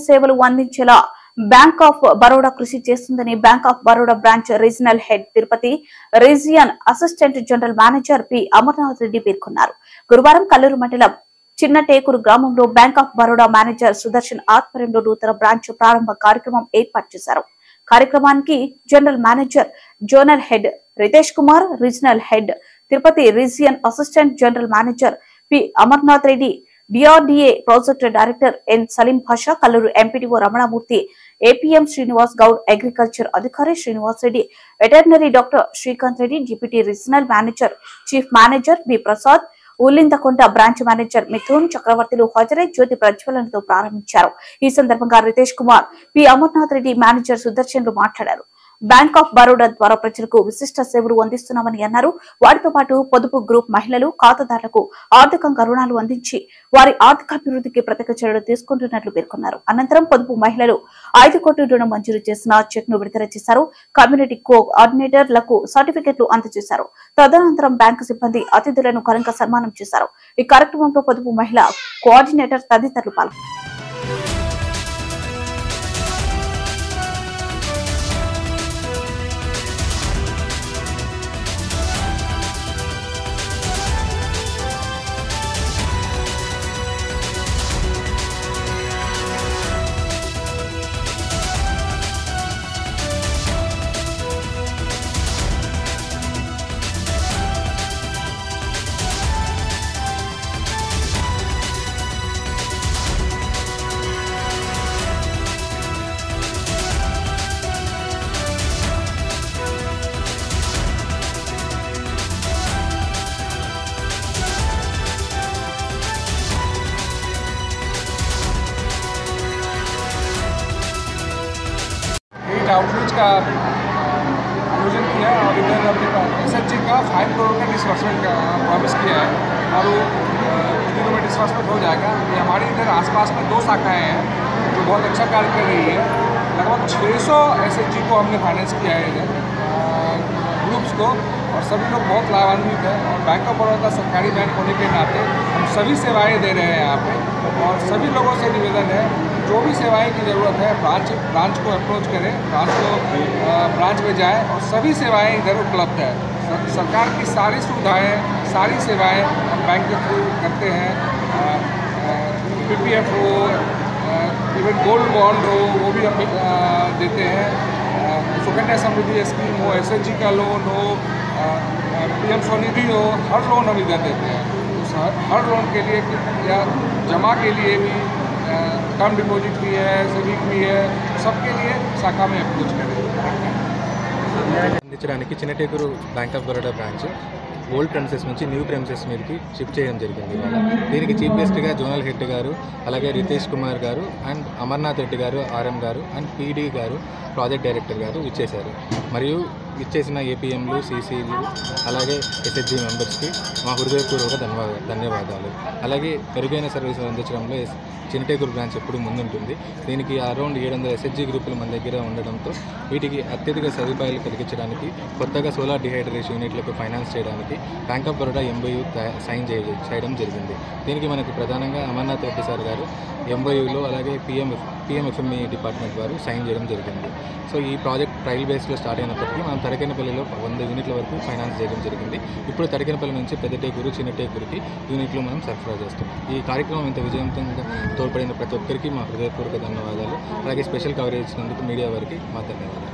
సేవలు అందించేలా bank of Baroda కృషి చేస్తుందని bank of Baroda branch regional head Tirupati region assistant general manager P Amarnath Reddy పేర్కొన్నారు. గురువారం కల్లూరు మండలం చిన్నటేకూరు గ్రామంలో bank of Baroda manager Sudarshan ఆధ్వర్యంలో నూతన బ్రాంచ్ ప్రారంభ కార్యక్రమం ఏర్పాటు చేశారు. కార్యక్రమానికి general manager zonal head Ritesh Kumar, regional head Tirupati region assistant general manager P Amarnath Reddy, DRDA project director N Saleem Basha, Kalluru MPDO Ramanamurthy, APM Srinivas Goud, agriculture అధికారి Srinivas Reddy, veterinary doctor Srikanth Reddy, deputy regional manager chief manager B Prasad, Ullindakonda branch manager Mithun Chakravarthulu హాజరై జ్యోతి ప్రజ్వలనతో ప్రారంభించారు. ఈ సందర్భంగా రితేష్ కుమార్, పి అమర్నాథ్ రెడ్డి, మేనేజర్ సుదర్శన్లు మాట్లాడారు. బ్యాంక్ ఆఫ్ బరోడా ద్వారా ప్రజలకు విశిష్ట సేవలు అందిస్తున్నామని అన్నారు. వాటితో పాటు పొదుపు గ్రూప్ మహిళలు, ఖాతాదారులకు ఆర్థికంగా రుణాలు అందించి వారి ఆర్థికాభివృద్ధికి ప్రత్యేక చర్యలు తీసుకుంటున్నట్లు పేర్కొన్నారు. అనంతరం పొదుపు మహిళలు 5 కోట్ల రుణం మంజూరు చేసిన చెక్ ను విడుదల చేశారు. కమ్యూనిటీ కోఆర్డినేటర్లకు సర్టిఫికెట్లు అందజేశారు. తదనంతరం బ్యాంకు సిబ్బంది అతిథులను ఘనంగా సన్మానం చేశారు. ఈ కార్యక్రమంలో పొదుపు మహిళా కోఆర్డినేటర్ తదితరులు పాల్గొన్నారు. आउटरीच का आयोजन किया और इधर अपने SHG का 5 करोड़ का डिसबर्समेंट का प्रॉमिस किया है और वो दिनों में डिसबर्समेंट हो जाएगा। ये हमारे इधर आसपास में 2 शाखाएँ हैं जो बहुत अच्छा कार्य कर रही है। लगभग 600 SHG को हमने फाइनेंस किया है इधर ग्रुप्स को, और सभी लोग बहुत लाभान्वित है। और बैंक ऑफ बड़ौदा सरकारी बैंक होने के नाते हम सभी सेवाएं दे रहे हैं यहाँ पे, और सभी लोगों से निवेदन है जो भी सेवाएं की ज़रूरत है ब्रांच को अप्रोच करें, ब्रांच में जाएं, और सभी सेवाएं इधर उपलब्ध है। सरकार की सारी सुविधाएं, सारी सेवाएं हम बैंक के थ्रू करते हैं। PPF हो, इवन गोल्ड बॉन्ड हो, वो भी हम देते हैं। सुकन्या समृद्धि स्कीम हो, SHG का लोन हो, PM स्वनिधि हो, हर लोन हम इधर देते हैं। तो हर लोन के लिए या जमा के लिए भी, टर्म डिपॉजिट भी है, सेविंग भी है, सबके लिए शाखा में अप्रोच करें। అందించడానికి Chinnatekur bank of Baroda branch old premises నుంచి న్యూ ప్రెమిసెస్ మీదకి షిఫ్ట్ చేయడం జరిగింది. దీనికి చీఫ్ గెస్ట్గా జోనల్ హెడ్ గారు, అలాగే రితేష్ కుమార్ గారు అండ్ అమర్నాథ్ రెడ్డి గారు, RM గారు అండ్ PD గారు, ప్రాజెక్ట్ డైరెక్టర్ గారు ఇచ్చేశారు. మరియు ఇచ్చేసిన APMలు, CCలు అలాగే SHG మెంబర్స్కి మా హృదయపూర్వక ధన్యవాదాలు. అలాగే మెరుగైన సర్వీసులు అందించడంలో చిన్నటేకూరు బ్రాంచ్ ఎప్పుడు ముందుంటుంది. దీనికి అరౌండ్ 700 SHG గ్రూపులు మన దగ్గర ఉండడంతో వీటికి అత్యధిక సదుపాయాలు కలిగించడానికి, కొత్తగా సోలార్ డిహైడ్రేషన్ యూనిట్లకు ఫైనాన్స్ చేయడానికి bank of Baroda MOU sign చేయడం జరిగింది. దీనికి మనకు ప్రధానంగా అమర్నాథ్ రెడ్డి సార్ గారు MOUలో, అలాగే PMFME డిపార్ట్మెంట్ వారు సైన్ చేయడం జరిగింది. సో ఈ ప్రాజెక్ట్ ట్రయల్ బేస్లో స్టార్ట్ అయినప్పటికీ మనం తడకనపల్లిలో 100 యూనిట్ల వరకు ఫైనాన్స్ చేయడం జరిగింది. ఇప్పుడు తడకనపల్లి నుంచి పెద్దటేకూరు, చిన్నటేకూరుకి యూనిట్లు మనం సరఫరా చేస్తాం. ఈ కార్యక్రమం ఇంత విజయవంతంగా తోడ్పడిన ప్రతి ఒక్కరికి మా హృదయపూర్వక ధన్యవాదాలు. అలాగే స్పెషల్ కవరేజ్ ఇచ్చినందుకు మీడియా వారికి మా ధన్యవాదాలు.